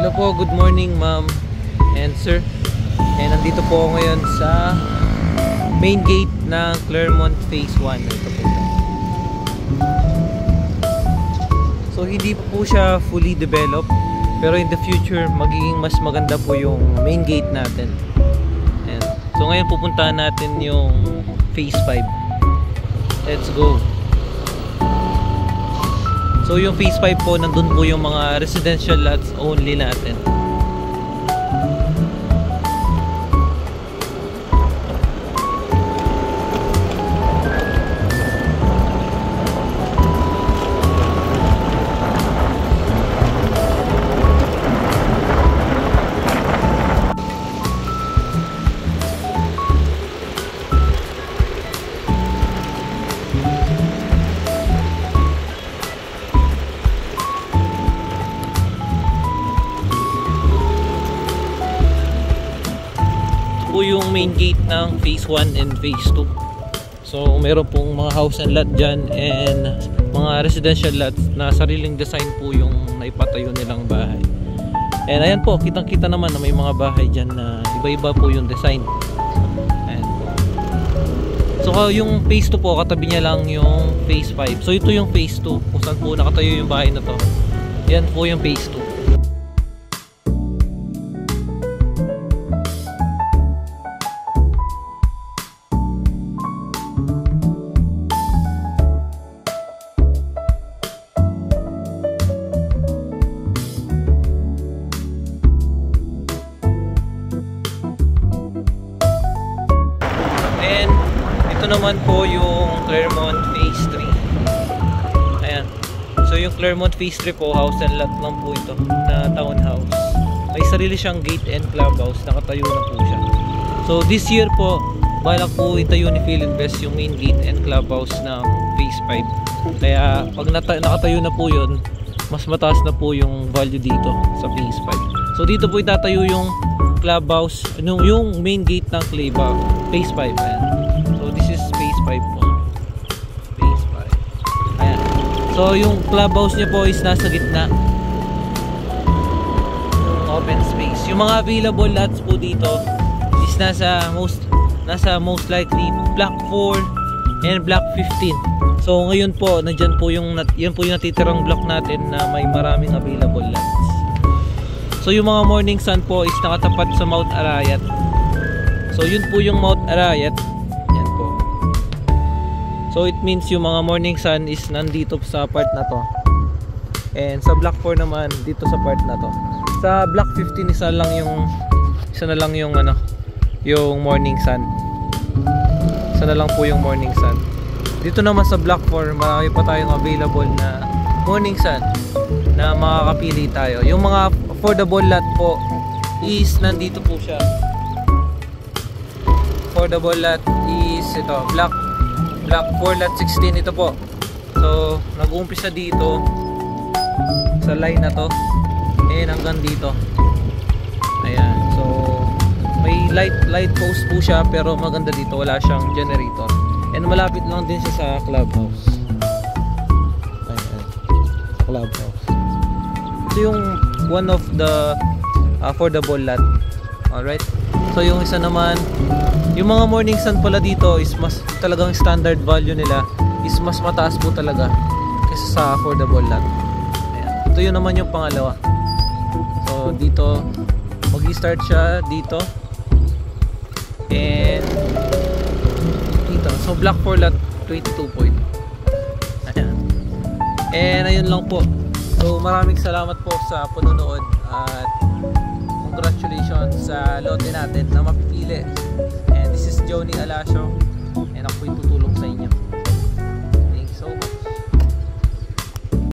Hello po, good morning ma'am and sir. Nandito po ako ngayon sa main gate ng Clermont Phase 1. Ito po. So hindi po siya fully developed, pero in the future magiging mas maganda po yung main gate natin. So ngayon pupuntahan natin yung Phase 5. Let's go. So yung Phase 5 po, nandun po yung mga residential lots only natin. Po yung main gate ng Phase 1 and Phase 2. So meron pong mga house and lot dyan and mga residential lots na sariling design po yung naipatayo nilang bahay. And ayan po, kitang kita naman na may mga bahay dyan na iba-iba po yung design. Ayan po. So yung Phase 2 po, katabi niya lang yung Phase 5. So ito yung Phase 2 kung saan po nakatayo yung bahay na to. Yan po yung Phase 2. Ito naman po yung Clermont Phase 3. Ayan. So yung Clermont Phase 3 po, house and lot lang po ito na townhouse. May sarili siyang gate and clubhouse, nakatayo na po siya. So this year po, balak po itayo ni Philinvest yung main gate and clubhouse ng Phase 5. Kaya pag nakatayo na po yun, mas mataas na po yung value dito sa Phase 5. So dito po itatayo yung clubhouse, yung main gate ng Phase 5. Ayan. So this is Phase 5 po. Phase 5. Ayan. So yung clubhouse niya po is nasa gitna. Yung open space. Yung mga available lots po dito is nasa most likely block 4 and block 15. So ngayon po, nandiyan po yan po yung natitirang block natin na may maraming available lots. So yung mga Morning Sun po is nakatapat sa Mount Arayat. So yun po yung Mount Arayat. So it means yung mga Morning Sun is nandito sa part na to. And sa block 4 naman dito sa part na to. Sa block 15 isa na lang yung yung Morning Sun. Isa na lang po yung Morning Sun. Dito naman sa block 4 marami pa tayong available na Morning Sun na makakapili tayo. Yung mga affordable lot po is nandito po siya. Affordable lot is ito, block 4 lot 16 ito po. So nag-uumpisa dito sa line na to and hanggang dito. Ayan. So may light post po siya, pero maganda dito, wala siyang generator. And malapit lang din siya sa clubhouse. Ayan. Sa clubhouse. Ito yung one of the affordable lot. Alright. So yung isa naman, yung mga Morning Sun pala dito is mas talagang standard value nila is mas mataas po talaga kaysa sa affordable lot. Ayan. Ito yun naman yung pangalawa. So dito mag-start siya dito and dito. So block 4 lot 22 point. Ayan. And ayun lang po. So maraming salamat po sa panonood at congratulations sa lote natin na mapipili. And this is Johnny Alasio.